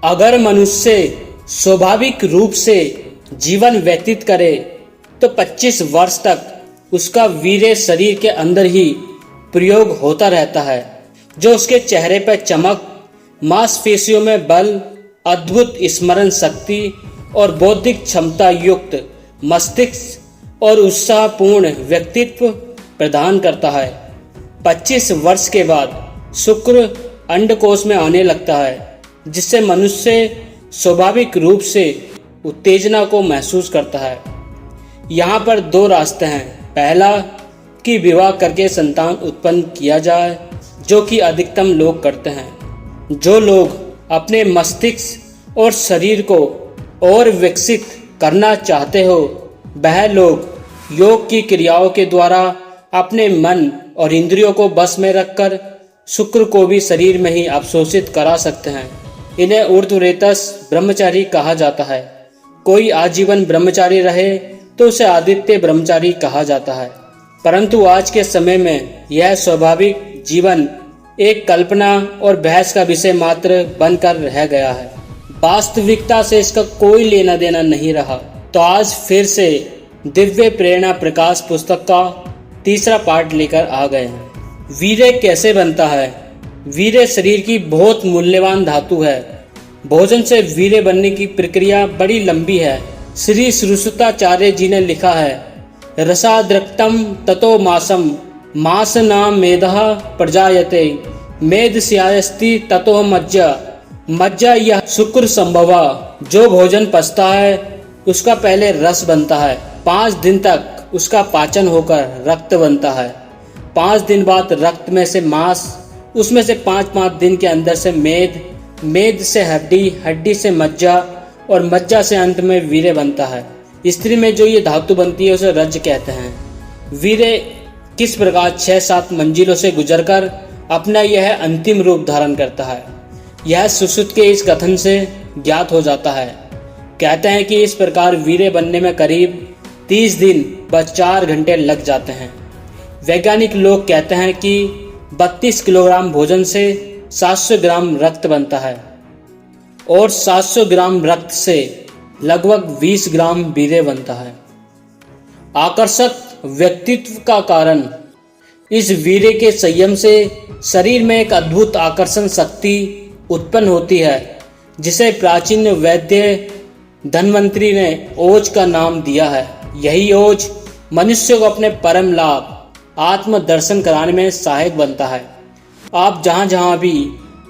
अगर मनुष्य स्वाभाविक रूप से जीवन व्यतीत करे तो 25 वर्ष तक उसका वीर्य शरीर के अंदर ही प्रयोग होता रहता है, जो उसके चेहरे पर चमक, मांसपेशियों में बल, अद्भुत स्मरण शक्ति और बौद्धिक क्षमता युक्त मस्तिष्क और उत्साहपूर्ण व्यक्तित्व प्रदान करता है। 25 वर्ष के बाद शुक्र अंडकोश में आने लगता है, जिससे मनुष्य स्वाभाविक रूप से उत्तेजना को महसूस करता है। यहाँ पर दो रास्ते हैं। पहला कि विवाह करके संतान उत्पन्न किया जाए, जो कि अधिकतम लोग करते हैं। जो लोग अपने मस्तिष्क और शरीर को और विकसित करना चाहते हो, वह लोग योग की क्रियाओं के द्वारा अपने मन और इंद्रियों को बस में रखकर शुक्र को भी शरीर में ही अवशोषित करा सकते हैं। इन्हें ऊर्ध्वरेतस ब्रह्मचारी कहा जाता है। कोई आजीवन ब्रह्मचारी रहे तो उसे आदित्य ब्रह्मचारी कहा जाता है। परंतु आज के समय में यह स्वाभाविक जीवन एक कल्पना और बहस का विषय मात्र बनकर रह गया है। वास्तविकता से इसका कोई लेना देना नहीं रहा। तो आज फिर से दिव्य प्रेरणा प्रकाश पुस्तक का तीसरा पार्ट लेकर आ गए हैं। वीर्य कैसे बनता है? वीर्य शरीर की बहुत मूल्यवान धातु है। भोजन से वीर्य बनने की प्रक्रिया बड़ी लंबी है। श्री श्रुताचार्य जी ने लिखा है, रसाद्रक्तम ततो मासम मास नाम मेधः प्रजायते मेधस्यास्ति ततो मज्जा मज्जा यह शुक्र संभवा। जो भोजन पचता है उसका पहले रस बनता है। 5 दिन तक उसका पाचन होकर रक्त बनता है। 5 दिन बाद रक्त में से मांस, उसमें से 5 दिन के अंदर से मेद, मेद से हड्डी, हड्डी से मज्जा और मज्जा से अंत में वीर्य बनता है। स्त्री में जो ये धातु बनती है उसे रज कहते हैं। वीर्य किस प्रकार 6-7 मंजिलों से गुजरकर अपना यह अंतिम रूप धारण करता है, यह सुश्रुत के इस कथन से ज्ञात हो जाता है। कहते हैं कि इस प्रकार वीर्य बनने में करीब 30 दिन व 4 घंटे लग जाते हैं। वैज्ञानिक लोग कहते हैं कि 32 किलोग्राम भोजन से 700 ग्राम रक्त बनता है और 700 ग्राम रक्त से लगभग 20 ग्राम वीर्य बनता है। आकर्षक व्यक्तित्व का कारण इस वीर्य के संयम से शरीर में एक अद्भुत आकर्षण शक्ति उत्पन्न होती है, जिसे प्राचीन वैद्य धन्वंतरी ने ओज का नाम दिया है। यही ओज मनुष्य को अपने परम लाभ आत्म दर्शन कराने में सहायक बनता है। आप जहाँ जहाँ भी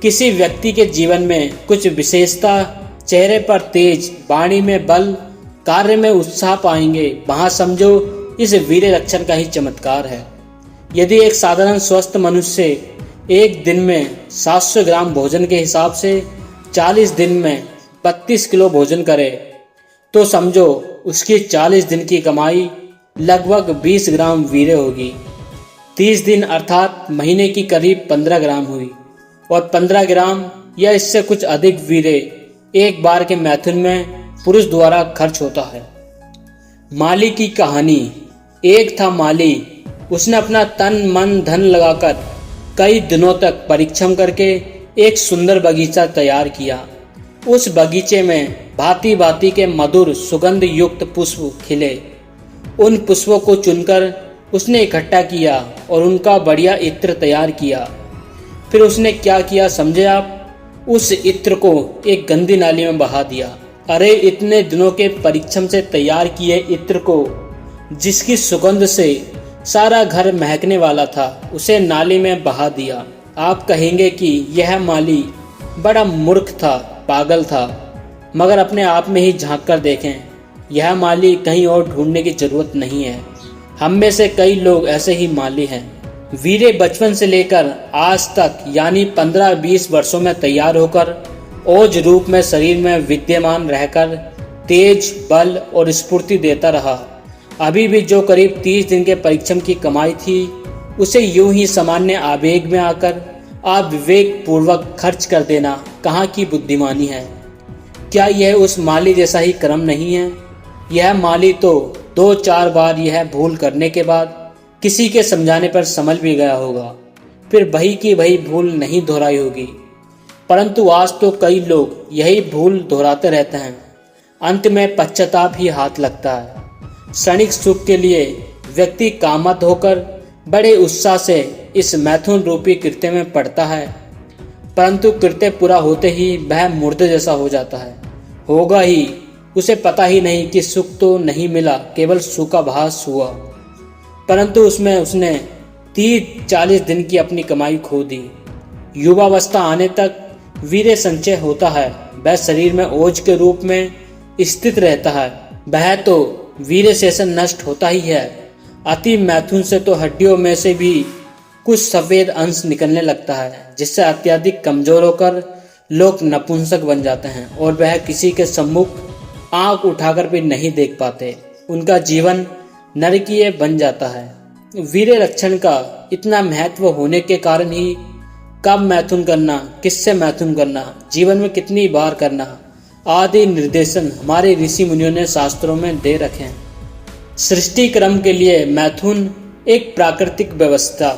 किसी व्यक्ति के जीवन में कुछ विशेषता, चेहरे पर तेज, वाणी में बल, कार्य में उत्साह पाएंगे, वहाँ समझो इस वीर्य लक्षण का ही चमत्कार है। यदि एक साधारण स्वस्थ मनुष्य एक दिन में 700 ग्राम भोजन के हिसाब से 40 दिन में 32 किलो भोजन करे, तो समझो उसकी 40 दिन की कमाई लगभग 20 ग्राम वीर्य होगी। 30 दिन अर्थात महीने की करीब 15 ग्राम हुई और 15 ग्राम या इससे कुछ अधिक वीर्य एक बार के मैथुन में पुरुष द्वारा खर्च होता है। माली की कहानी। एक था माली, उसने अपना तन मन धन लगाकर कई दिनों तक परिश्रम करके एक सुंदर बगीचा तैयार किया। उस बगीचे में भांति भांति के मधुर सुगंध युक्त पुष्प खिले। उन पुष्पों को चुनकर उसने इकट्ठा किया और उनका बढ़िया इत्र तैयार किया। फिर उसने क्या किया समझे आप? उस इत्र को एक गंदी नाली में बहा दिया। अरे इतने दिनों के परिश्रम से तैयार किए इत्र को, जिसकी सुगंध से सारा घर महकने वाला था, उसे नाली में बहा दिया। आप कहेंगे कि यह माली बड़ा मूर्ख था, पागल था, मगर अपने आप में ही झांक कर देखें, यह माली कहीं और ढूंढने की जरूरत नहीं है। हम में से कई लोग ऐसे ही माली हैं। वीर्य बचपन से लेकर आज तक यानी 15-20 वर्षों में तैयार होकर ओज रूप में शरीर में विद्यमान रहकर तेज, बल और स्फूर्ति देता रहा। अभी भी जो करीब 30 दिन के परिश्रम की कमाई थी, उसे यूं ही सामान्य आवेग में आकर आप विवेक पूर्वक खर्च कर देना कहाँ की बुद्धिमानी है? क्या यह उस माली जैसा ही क्रम नहीं है? यह माली तो 2-4 बार यह भूल करने के बाद किसी के समझाने पर संभल भी गया होगा, फिर वही की वही भूल नहीं दोहराई होगी। परंतु आज तो कई लोग यही भूल दोहराते रहते हैं। अंत में पश्चाताप ही हाथ लगता है। क्षणिक सुख के लिए व्यक्ति कामत होकर बड़े उत्साह से इस मैथुन रूपी कृत्य में पड़ता है, परंतु कृत्य पूरा होते ही वह मुर्दे जैसा हो जाता है। होगा ही, उसे पता ही नहीं कि सुख तो नहीं मिला, केवल सुखाभास हुआ। परंतु उसमें उसने 30-40 दिन की अपनी कमाई खो दी। युवावस्था आने तक वीर्य संचय होता है, वह शरीर में ओज के रूप में स्थित रहता है, वह तो वीर्य शेषन नष्ट होता ही है। अति मैथुन से तो हड्डियों में से भी कुछ सफेद अंश निकलने लगता है, जिससे अत्यधिक कमजोर होकर लोग नपुंसक बन जाते हैं और वह किसी के सम्मुख आंख उठाकर भी नहीं देख पाते। उनका जीवन नरकीय बन जाता है। वीर्य रक्षण का इतना महत्व होने के कारण ही कब मैथुन करना, किससे मैथुन करना, जीवन में कितनी बार करना आदि निर्देशन हमारे ऋषि मुनियों ने शास्त्रों में दे रखे हैं। सृष्टि क्रम के लिए मैथुन एक प्राकृतिक व्यवस्था।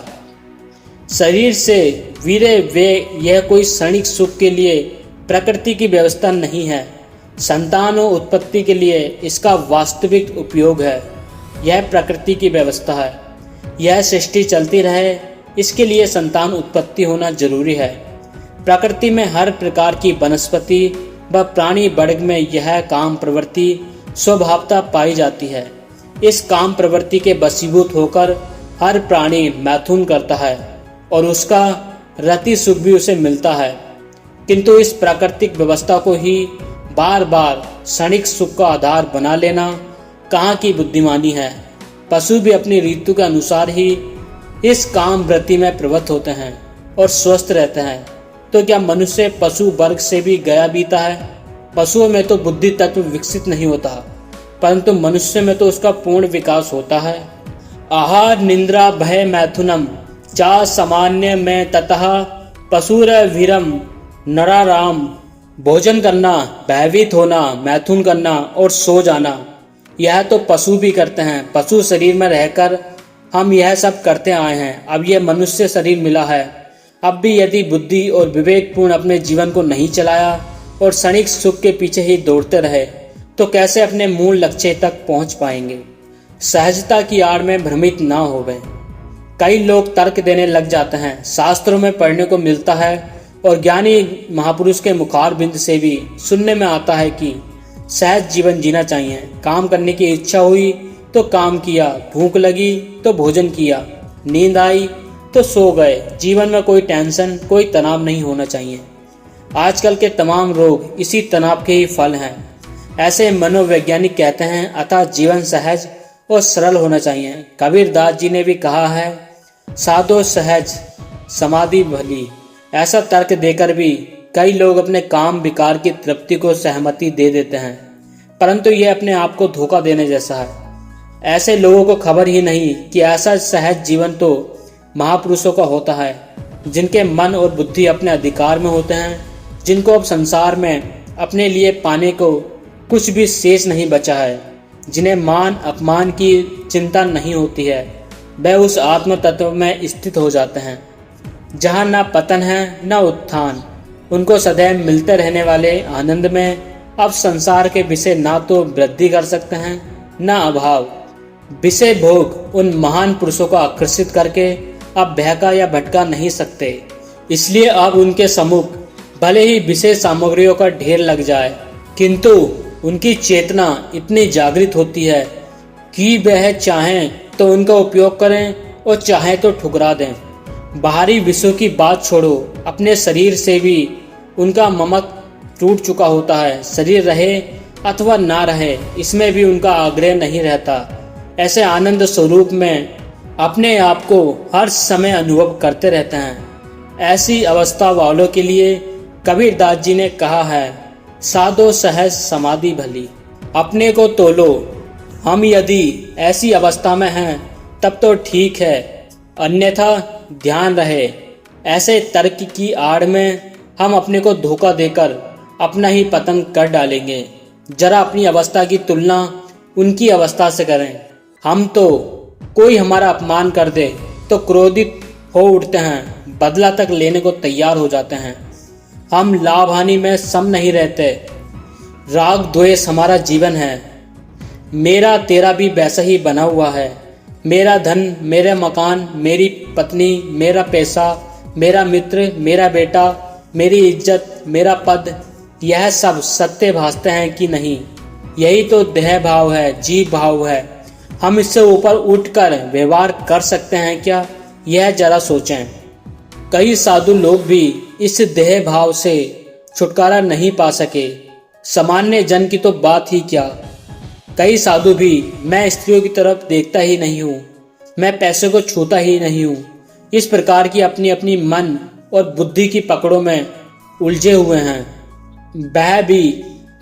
शरीर से वीर्य वे यह कोई क्षणिक सुख के लिए प्रकृति की व्यवस्था नहीं है। संतान और उत्पत्ति के लिए इसका वास्तविक उपयोग है। यह प्रकृति की व्यवस्था है। यह सृष्टि चलती रहे, इसके लिए संतान उत्पत्ति होना जरूरी है। प्रकृति में हर प्रकार की वनस्पति व प्राणी वर्ग में यह काम प्रवृत्ति स्वभावता पाई जाती है। इस काम प्रवृत्ति के वशीभूत होकर हर प्राणी मैथुन करता है और उसका रति सुख भी उसे मिलता है। किंतु इस प्राकृतिक व्यवस्था को ही बार बार क्षणिक सुख का आधार बना लेना कहाँ की बुद्धिमानी है। पशु भी अपनी ऋतु के अनुसार ही इस काम वृत्ति में प्रवृत्त होते हैं और स्वस्थ रहते हैं, तो क्या मनुष्य पशु वर्ग से भी गया बीता है? पशुओं में तो बुद्धि तत्व विकसित नहीं होता, परंतु मनुष्य में तो उसका पूर्ण विकास होता है। आहार निंद्रा भय मैथुनम चा सामान्य में ततः पशुर वीरम नराराम। भोजन करना, भयभीत होना, मैथुन करना और सो जाना, यह तो पशु भी करते हैं। पशु शरीर में रहकर हम यह सब करते आए हैं। अब यह मनुष्य शरीर मिला है। अब भी यदि बुद्धि और विवेकपूर्ण अपने जीवन को नहीं चलाया और क्षणिक सुख के पीछे ही दौड़ते रहे, तो कैसे अपने मूल लक्ष्य तक पहुंच पाएंगे? सहजता की आड़ में भ्रमित ना होवे। कई लोग तर्क देने लग जाते हैं। शास्त्रों में पढ़ने को मिलता है और ज्ञानी महापुरुष के मुखार बिंद से भी सुनने में आता है कि सहज जीवन जीना चाहिए। काम करने की इच्छा हुई तो काम किया, भूख लगी तो भोजन किया, नींद आई तो सो गए। जीवन में कोई टेंशन, कोई तनाव नहीं होना चाहिए। आजकल के तमाम रोग इसी तनाव के ही फल हैं। ऐसे मनोवैज्ञानिक कहते हैं, अतः जीवन सहज और सरल होना चाहिए। कबीरदास जी ने भी कहा है, साधो सहज समाधि भली। ऐसा तर्क देकर भी कई लोग अपने काम विकार की तृप्ति को सहमति दे देते हैं, परंतु यह अपने आप को धोखा देने जैसा है। ऐसे लोगों को खबर ही नहीं कि ऐसा सहज जीवन तो महापुरुषों का होता है, जिनके मन और बुद्धि अपने अधिकार में होते हैं, जिनको अब संसार में अपने लिए पाने को कुछ भी शेष नहीं बचा है, जिन्हें मान अपमान की चिंता नहीं होती है। वे उस आत्म तत्व में स्थित हो जाते हैं जहाँ न पतन है न उत्थान। उनको सदैव मिलते रहने वाले आनंद में अब संसार के विषय ना तो वृद्धि कर सकते हैं न अभाव। विषय भोग उन महान पुरुषों को आकर्षित करके अब बहका या भटका नहीं सकते। इसलिए अब उनके सम्मुख भले ही विषय सामग्रियों का ढेर लग जाए, किंतु उनकी चेतना इतनी जागृत होती है कि वह चाहें तो उनका उपयोग करें और चाहें तो ठुकरा दें। बाहरी विषयों की बात छोड़ो, अपने शरीर से भी उनका ममक टूट चुका होता है। शरीर रहे अथवा ना रहे, इसमें भी उनका आग्रह नहीं रहता। ऐसे आनंद स्वरूप में अपने आप को हर समय अनुभव करते रहते हैं। ऐसी अवस्था वालों के लिए कबीरदास जी ने कहा है, साधो सहज समाधि भली। अपने को तोलो। हम यदि ऐसी अवस्था में हैं तब तो ठीक है, अन्यथा ध्यान रहे ऐसे तर्क की आड़ में हम अपने को धोखा देकर अपना ही पतन कर डालेंगे। जरा अपनी अवस्था की तुलना उनकी अवस्था से करें। हम तो कोई हमारा अपमान कर दे तो क्रोधित हो उठते हैं, बदला तक लेने को तैयार हो जाते हैं। हम लाभ हानि में सम नहीं रहते। राग द्वेष हमारा जीवन है। मेरा तेरा भी वैसा ही बना हुआ है। मेरा धन, मेरे मकान, मेरी पत्नी, मेरा पैसा, मेरा मित्र, मेरा बेटा, मेरी इज्जत, मेरा पद, यह सब सत्य भासते हैं कि नहीं? यही तो देह भाव है, जीव भाव है। हम इससे ऊपर उठकर व्यवहार कर सकते हैं क्या? यह जरा सोचें। कई साधु लोग भी इस देह भाव से छुटकारा नहीं पा सके। सामान्य जन की तो बात ही क्या। कई साधु भी मैं स्त्रियों की तरफ देखता ही नहीं हूँ, मैं पैसे को छूता ही नहीं हूँ, इस प्रकार की अपनी अपनी मन और बुद्धि की पकड़ों में उलझे हुए हैं। वह भी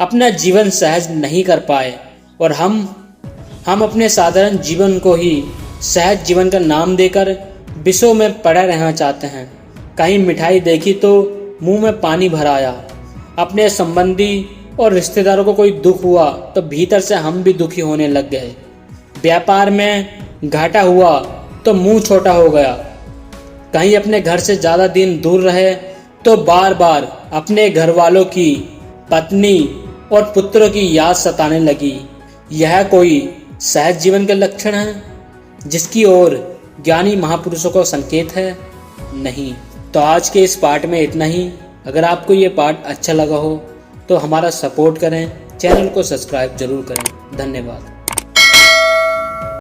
अपना जीवन सहज नहीं कर पाए और हम अपने साधारण जीवन को ही सहज जीवन का नाम देकर विषयों में पड़े रहना चाहते हैं। कहीं मिठाई देखी तो मुंह में पानी भर आया। अपने संबंधी और रिश्तेदारों को कोई दुख हुआ तो भीतर से हम भी दुखी होने लग गए। व्यापार में घाटा हुआ तो मुंह छोटा हो गया। कहीं अपने घर से ज़्यादा दिन दूर रहे तो बार बार अपने घर वालों की, पत्नी और पुत्रों की याद सताने लगी। यह कोई सहज जीवन के लक्षण है जिसकी ओर ज्ञानी महापुरुषों को संकेत है? नहीं। तो आज के इस पाठ में इतना ही। अगर आपको ये पाठ अच्छा लगा हो तो हमारा सपोर्ट करें, चैनल को सब्सक्राइब जरूर करें। धन्यवाद।